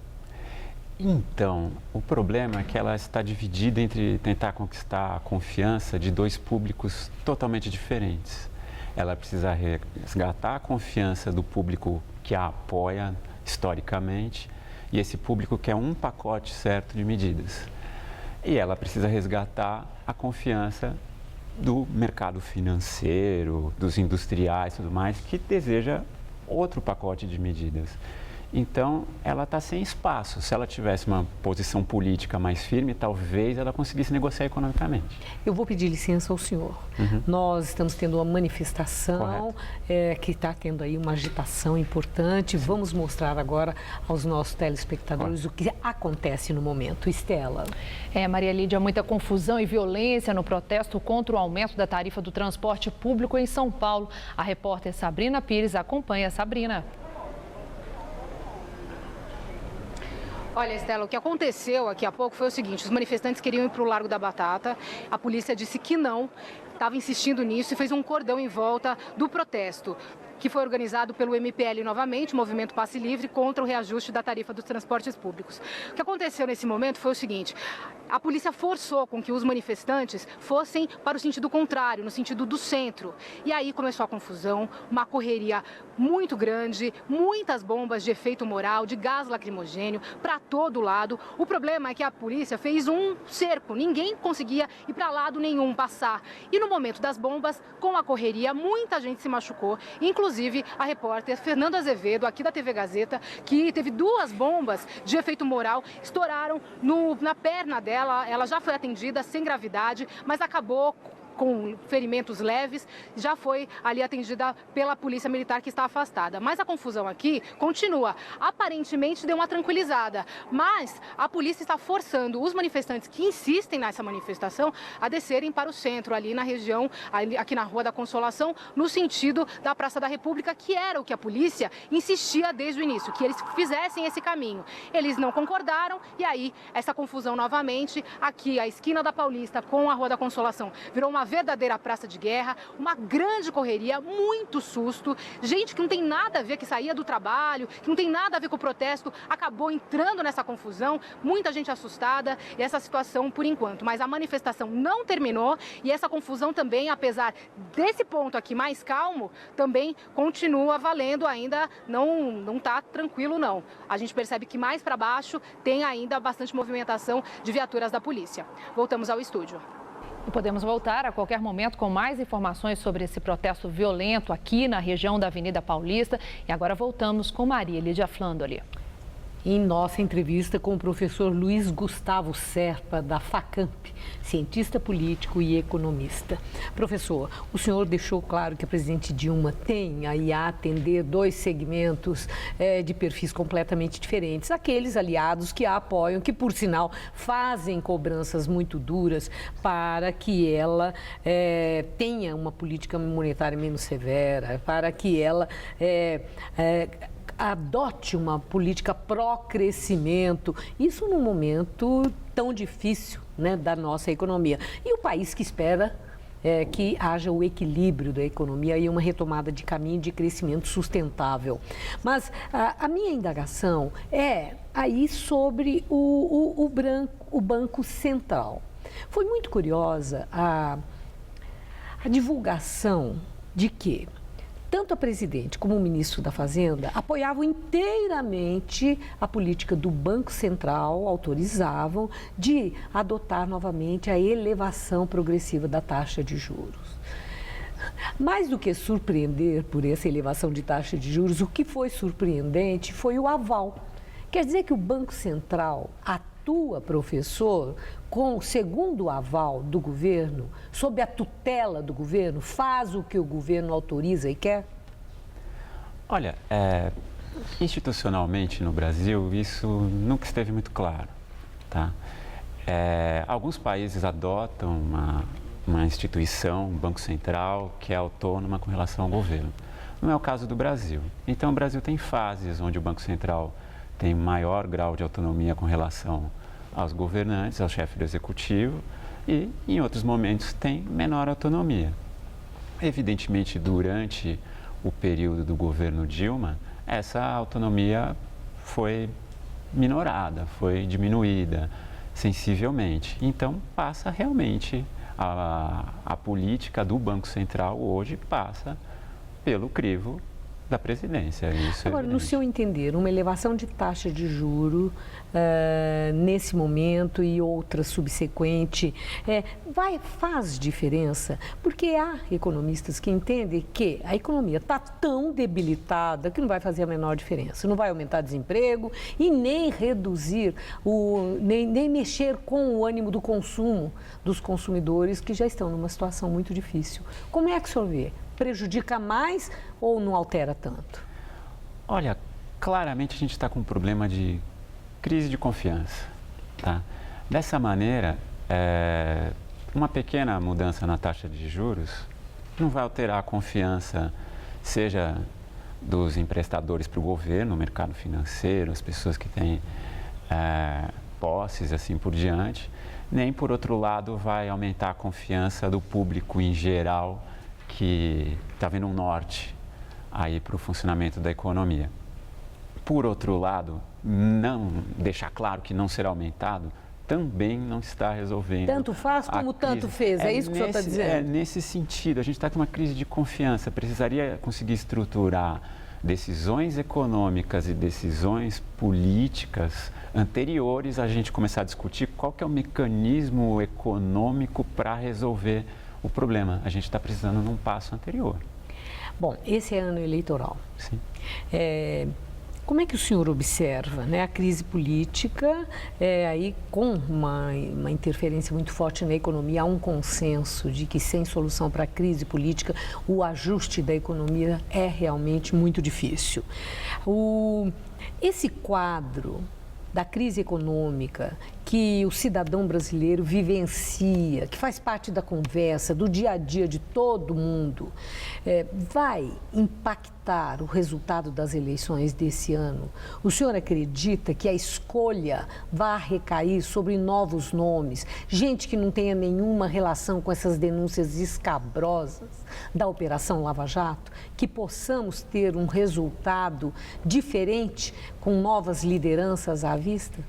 Então, o problema é que ela está dividida entre tentar conquistar a confiança de dois públicos totalmente diferentes. Ela precisa resgatar a confiança do público que a apoia historicamente e esse público quer um pacote certo de medidas. E ela precisa resgatar a confiança do mercado financeiro, dos industriais e tudo mais, que deseja outro pacote de medidas. Então, ela está sem espaço. Se ela tivesse uma posição política mais firme, talvez ela conseguisse negociar economicamente. Eu vou pedir licença ao senhor. Nós estamos tendo uma manifestação que está tendo aí uma agitação importante. Vamos mostrar agora aos nossos telespectadores o que acontece no momento. Estela. Maria Lídia, muita confusão e violência no protesto contra o aumento da tarifa do transporte público em São Paulo. A repórter Sabrina Pires acompanha. Sabrina. Olha, Estela, o que aconteceu aqui há pouco foi o seguinte: os manifestantes queriam ir para o Largo da Batata, a polícia disse que não, estava insistindo nisso e fez um cordão em volta do protesto, que foi organizado pelo MPL novamente, Movimento Passe Livre, contra o reajuste da tarifa dos transportes públicos. O que aconteceu nesse momento foi o seguinte: a polícia forçou com que os manifestantes fossem para o sentido contrário, no sentido do centro. E aí começou a confusão, uma correria muito grande, muitas bombas de efeito moral, de gás lacrimogênio para todo lado. O problema é que a polícia fez um cerco, ninguém conseguia ir para lado nenhum, passar. E no momento das bombas, com a correria, muita gente se machucou, inclusive a repórter Fernanda Azevedo, aqui da TV Gazeta, que teve 2 bombas de efeito moral, estouraram na perna dela. Ela já foi atendida sem gravidade, mas acabou com ferimentos leves, já foi ali atendida pela polícia militar que está afastada. Mas a confusão aqui continua. Aparentemente deu uma tranquilizada, mas a polícia está forçando os manifestantes que insistem nessa manifestação a descerem para o centro, ali na região, aqui na Rua da Consolação, no sentido da Praça da República, que era o que a polícia insistia desde o início, que eles fizessem esse caminho. Eles não concordaram e aí essa confusão novamente, aqui a esquina da Paulista com a Rua da Consolação, virou uma verdadeira praça de guerra, uma grande correria, muito susto, gente que não tem nada a ver, que saía do trabalho, que não tem nada a ver com o protesto, acabou entrando nessa confusão, muita gente assustada, e essa situação por enquanto. Mas a manifestação não terminou e essa confusão também, apesar desse ponto aqui mais calmo, também continua valendo, ainda não está tranquilo não. A gente percebe que mais para baixo tem ainda bastante movimentação de viaturas da polícia. Voltamos ao estúdio. E podemos voltar a qualquer momento com mais informações sobre esse protesto violento aqui na região da Avenida Paulista. E agora voltamos com Maria Lídia Flandoli. Em nossa entrevista com o professor Luiz Gustavo Serpa, da FACAMP, cientista político e economista. Professor, o senhor deixou claro que a presidente Dilma tem aí a atender 2 segmentos de perfis completamente diferentes. Aqueles aliados que a apoiam, que, por sinal, fazem cobranças muito duras para que ela tenha uma política monetária menos severa, para que ela adote uma política pró-crescimento, isso num momento tão difícil, né, da nossa economia. E o país que espera que haja o equilíbrio da economia e uma retomada de caminho de crescimento sustentável. Mas a minha indagação é aí sobre o Banco Central. Foi muito curiosa a divulgação de que tanto a presidente como o ministro da Fazenda apoiavam inteiramente a política do Banco Central, autorizavam de adotar novamente a elevação progressiva da taxa de juros. Mais do que surpreender por essa elevação de taxa de juros, o que foi surpreendente foi o aval. Quer dizer que o Banco Central atua, professor, segundo o aval do governo, sob a tutela do governo, faz o que o governo autoriza e quer? Olha, institucionalmente no Brasil isso nunca esteve muito claro, tá? Alguns países adotam uma instituição, um Banco Central, que é autônoma com relação ao governo. Não é o caso do Brasil. Então o Brasil tem fases onde o Banco Central tem maior grau de autonomia com relação aos governantes, ao chefe do executivo, e em outros momentos tem menor autonomia. Evidentemente, durante o período do governo Dilma, essa autonomia foi minorada, foi diminuída sensivelmente. Então, passa realmente, a política do Banco Central hoje passa pelo crivo da presidência. Isso agora, no seu entender, uma elevação de taxa de juro nesse momento e outra subsequente, faz diferença? Porque há economistas que entendem que a economia está tão debilitada que não vai fazer a menor diferença. Não vai aumentar desemprego e nem reduzir, nem mexer com o ânimo do consumo dos consumidores que já estão numa situação muito difícil. Como é que o senhor vê? Prejudica mais ou não altera tanto? Olha, claramente a gente está com um problema de crise de confiança. Tá? Dessa maneira, uma pequena mudança na taxa de juros não vai alterar a confiança, seja dos emprestadores para o governo, o mercado financeiro, as pessoas que têm posses, assim por diante, nem, por outro lado, vai aumentar a confiança do público em geral, que está vendo um norte aí para o funcionamento da economia. Por outro lado, não deixar claro que não será aumentado também não está resolvendo. Tanto faz como tanto fez, é isso que o senhor está dizendo? É nesse sentido, a gente está com uma crise de confiança, precisaria conseguir estruturar decisões econômicas e decisões políticas anteriores a gente começar a discutir qual que é o mecanismo econômico para resolver o problema. A gente está precisando de um passo anterior. Bom, esse é ano eleitoral. Sim. Como é que o senhor observa, né, a crise política, aí com uma interferência muito forte na economia, há um consenso de que sem solução para a crise política, o ajuste da economia é realmente muito difícil. Esse quadro da crise econômica que o cidadão brasileiro vivencia, que faz parte da conversa, do dia a dia de todo mundo, vai impactar o resultado das eleições desse ano? O senhor acredita que a escolha vai recair sobre novos nomes, gente que não tenha nenhuma relação com essas denúncias escabrosas da Operação Lava Jato, que possamos ter um resultado diferente com novas lideranças à vista?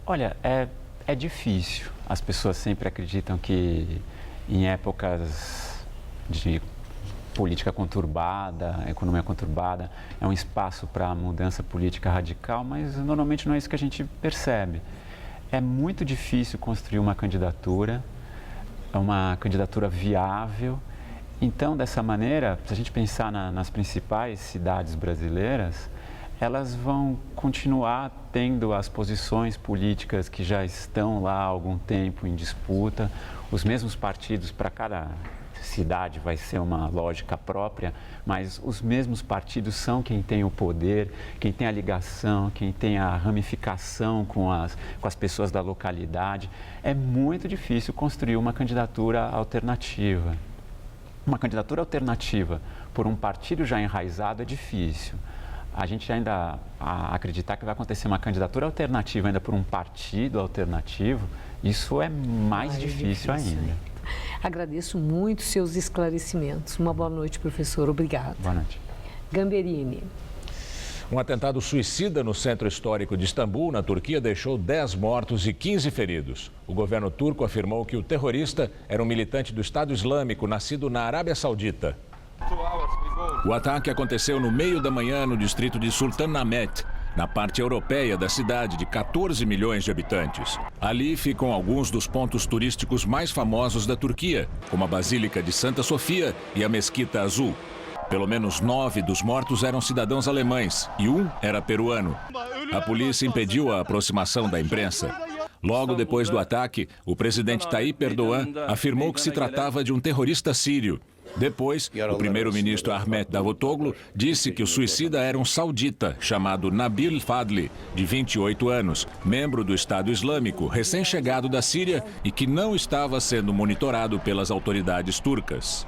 Olha, é difícil. As pessoas sempre acreditam que em épocas de política conturbada, economia conturbada, é um espaço para mudança política radical, mas normalmente não é isso que a gente percebe. É muito difícil construir uma candidatura viável. Então, dessa maneira, se a gente pensar nas principais cidades brasileiras, elas vão continuar tendo as posições políticas que já estão lá há algum tempo em disputa. Os mesmos partidos, para cada cidade vai ser uma lógica própria, mas os mesmos partidos são quem tem o poder, quem tem a ligação, quem tem a ramificação com as pessoas da localidade. É muito difícil construir uma candidatura alternativa. Uma candidatura alternativa por um partido já enraizado é difícil. A gente ainda acreditar que vai acontecer uma candidatura alternativa ainda por um partido alternativo, isso é mais difícil ainda. Agradeço muito seus esclarecimentos. Uma boa noite, professor. Obrigado. Boa noite. Gamberini. Um atentado suicida no centro histórico de Istambul, na Turquia, deixou 10 mortos e 15 feridos. O governo turco afirmou que o terrorista era um militante do Estado Islâmico, nascido na Arábia Saudita. O ataque aconteceu no meio da manhã no distrito de Sultanahmet, na parte europeia da cidade de 14 milhões de habitantes. Ali ficam alguns dos pontos turísticos mais famosos da Turquia, como a Basílica de Santa Sofia e a Mesquita Azul. Pelo menos 9 dos mortos eram cidadãos alemães e um era peruano. A polícia impediu a aproximação da imprensa. Logo depois do ataque, o presidente Tayyip Erdogan afirmou que se tratava de um terrorista sírio. Depois, o primeiro-ministro Ahmet Davutoglu disse que o suicida era um saudita chamado Nabil Fadli, de 28 anos, membro do Estado Islâmico, recém-chegado da Síria e que não estava sendo monitorado pelas autoridades turcas.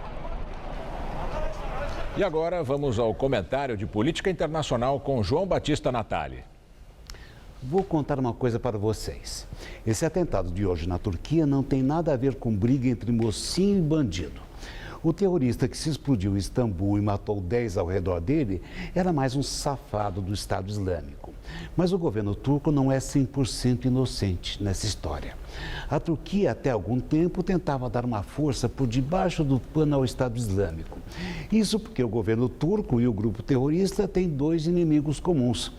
E agora vamos ao comentário de política internacional com João Batista Natali. Vou contar uma coisa para vocês. Esse atentado de hoje na Turquia não tem nada a ver com briga entre mocinho e bandido. O terrorista que se explodiu em Istambul e matou 10 ao redor dele era mais um safado do Estado Islâmico. Mas o governo turco não é 100% inocente nessa história. A Turquia, até algum tempo, tentava dar uma força por debaixo do pano ao Estado Islâmico. Isso porque o governo turco e o grupo terrorista têm dois inimigos comuns.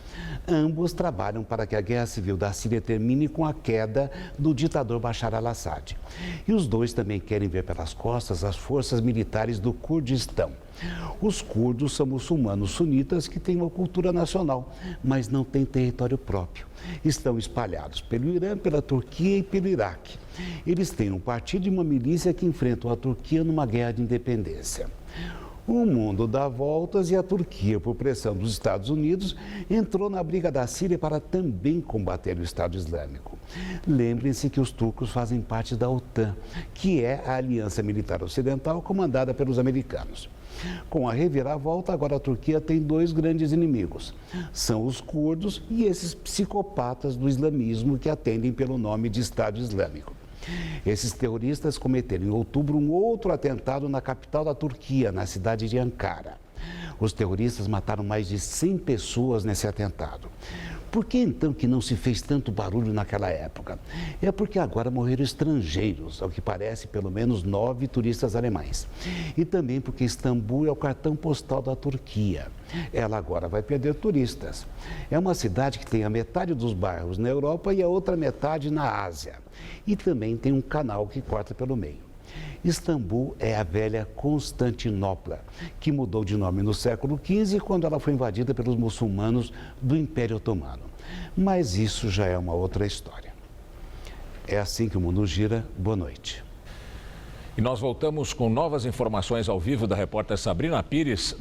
Ambos trabalham para que a guerra civil da Síria termine com a queda do ditador Bashar al-Assad. E os dois também querem ver pelas costas as forças militares do Kurdistão. Os curdos são muçulmanos sunitas que têm uma cultura nacional, mas não têm território próprio. Estão espalhados pelo Irã, pela Turquia e pelo Iraque. Eles têm um partido e uma milícia que enfrentam a Turquia numa guerra de independência. O mundo dá voltas e a Turquia, por pressão dos Estados Unidos, entrou na briga da Síria para também combater o Estado Islâmico. Lembrem-se que os turcos fazem parte da OTAN, que é a aliança militar ocidental comandada pelos americanos. Com a reviravolta, agora a Turquia tem dois grandes inimigos. São os curdos e esses psicopatas do islamismo que atendem pelo nome de Estado Islâmico. Esses terroristas cometeram em outubro um outro atentado na capital da Turquia, na cidade de Ankara. Os terroristas mataram mais de 100 pessoas nesse atentado. Por que então que não se fez tanto barulho naquela época? É porque agora morreram estrangeiros, ao que parece pelo menos 9 turistas alemães. E também porque Istambul é o cartão postal da Turquia. Ela agora vai perder turistas. É uma cidade que tem a metade dos bairros na Europa e a outra metade na Ásia. E também tem um canal que corta pelo meio. Istambul é a velha Constantinopla, que mudou de nome no século XV, quando ela foi invadida pelos muçulmanos do Império Otomano. Mas isso já é uma outra história. É assim que o mundo gira. Boa noite. E nós voltamos com novas informações ao vivo da repórter Sabrina Pires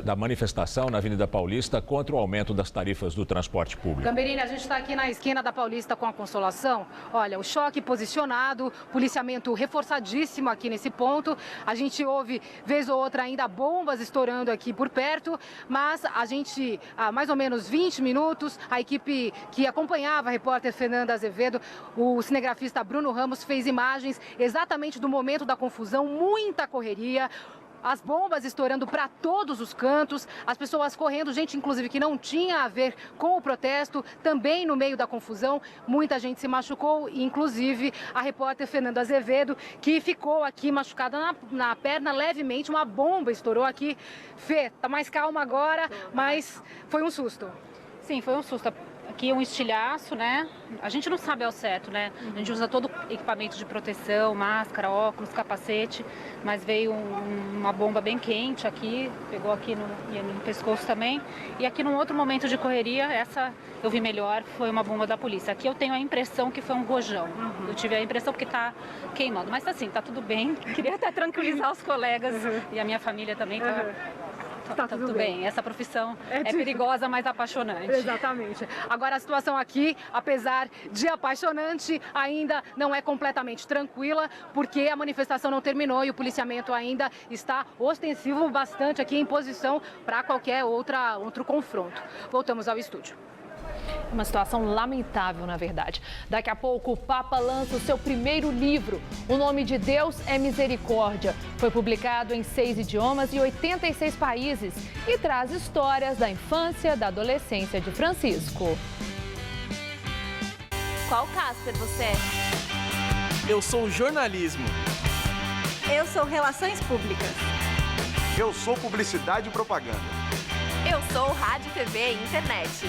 da manifestação na Avenida Paulista contra o aumento das tarifas do transporte público. Gamberini, a gente está aqui na esquina da Paulista com a Consolação. Olha, o choque posicionado, policiamento reforçadíssimo aqui nesse ponto. A gente ouve, vez ou outra, ainda bombas estourando aqui por perto, mas a gente, há mais ou menos 20 minutos, a equipe que acompanhava a repórter Fernanda Azevedo, o cinegrafista Bruno Ramos, fez imagens exatamente do momento da confusão, muita correria, as bombas estourando para todos os cantos, as pessoas correndo, gente inclusive que não tinha a ver com o protesto, também no meio da confusão, muita gente se machucou, inclusive a repórter Fernanda Azevedo, que ficou aqui machucada na perna levemente, uma bomba estourou aqui. Fê, tá mais calma agora, mas foi um susto. Sim, foi um susto. Aqui é um estilhaço, né? A gente não sabe ao certo, né? A gente usa todo o equipamento de proteção, máscara, óculos, capacete, mas veio uma bomba bem quente aqui, pegou aqui no pescoço também. E aqui num outro momento de correria, essa eu vi melhor, foi uma bomba da polícia. Aqui eu tenho a impressão que foi um rojão. Eu tive a impressão porque tá queimando, mas assim, tá tudo bem. Queria até tranquilizar os colegas e a minha família também. Tá tudo bem. Essa profissão é perigosa, mas apaixonante. Exatamente. Agora a situação aqui, apesar de apaixonante, ainda não é completamente tranquila, porque a manifestação não terminou e o policiamento ainda está ostensivo bastante aqui em posição para qualquer outro confronto. Voltamos ao estúdio. Uma situação lamentável, na verdade. Daqui a pouco, o Papa lança o seu primeiro livro. O Nome de Deus é Misericórdia. Foi publicado em 6 idiomas e 86 países e traz histórias da infância, da adolescência de Francisco. Qual Casper você é? Eu sou jornalismo. Eu sou relações públicas. Eu sou publicidade e propaganda. Eu sou rádio, TV e internet.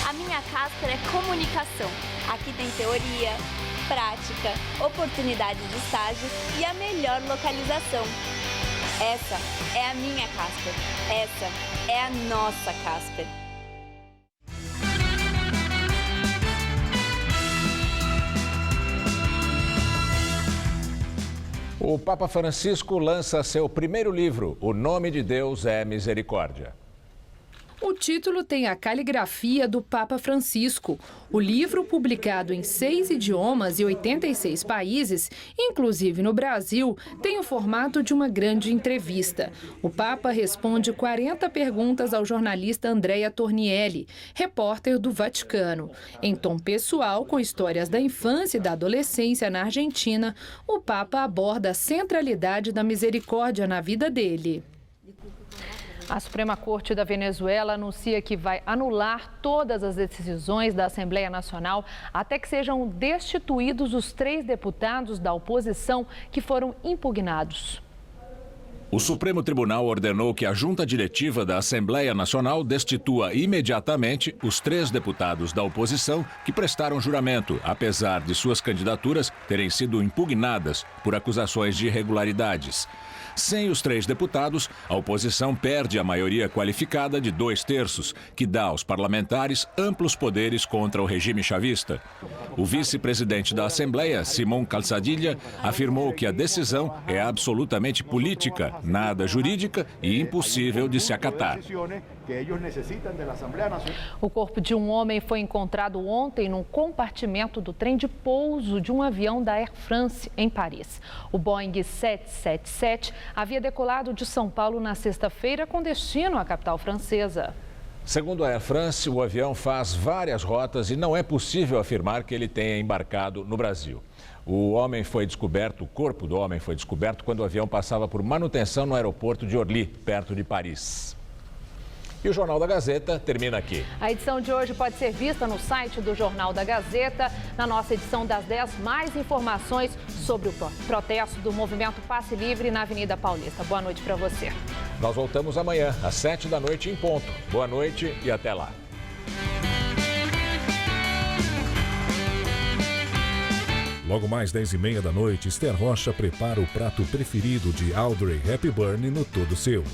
A minha Casper é comunicação. Aqui tem teoria, prática, oportunidades de estágio e a melhor localização. Essa é a minha Casper. Essa é a nossa Casper. O Papa Francisco lança seu primeiro livro, O Nome de Deus é Misericórdia. O título tem a caligrafia do Papa Francisco. O livro, publicado em 6 idiomas e 86 países, inclusive no Brasil, tem o formato de uma grande entrevista. O Papa responde 40 perguntas ao jornalista Andrea Tornielli, repórter do Vaticano. Em tom pessoal, com histórias da infância e da adolescência na Argentina, o Papa aborda a centralidade da misericórdia na vida dele. A Suprema Corte da Venezuela anuncia que vai anular todas as decisões da Assembleia Nacional até que sejam destituídos os 3 deputados da oposição que foram impugnados. O Supremo Tribunal ordenou que a junta diretiva da Assembleia Nacional destitua imediatamente os 3 deputados da oposição que prestaram juramento, apesar de suas candidaturas terem sido impugnadas por acusações de irregularidades. Sem os 3 deputados, a oposição perde a maioria qualificada de 2/3, que dá aos parlamentares amplos poderes contra o regime chavista. O vice-presidente da Assembleia, Simón Calzadilla, afirmou que a decisão é absolutamente política, nada jurídica e impossível de se acatar. O corpo de um homem foi encontrado ontem num compartimento do trem de pouso de um avião da Air France, em Paris. O Boeing 777 havia decolado de São Paulo na sexta-feira com destino à capital francesa. Segundo a Air France, o avião faz várias rotas e não é possível afirmar que ele tenha embarcado no Brasil. O corpo do homem foi descoberto quando o avião passava por manutenção no aeroporto de Orly, perto de Paris. E o Jornal da Gazeta termina aqui. A edição de hoje pode ser vista no site do Jornal da Gazeta. Na nossa edição das 10, mais informações sobre o protesto do movimento Passe Livre na Avenida Paulista. Boa noite para você. Nós voltamos amanhã, às 7 da noite em ponto. Boa noite e até lá. Logo mais 10h30 da noite, Esther Rocha prepara o prato preferido de Audrey Hepburn no Todo Seu.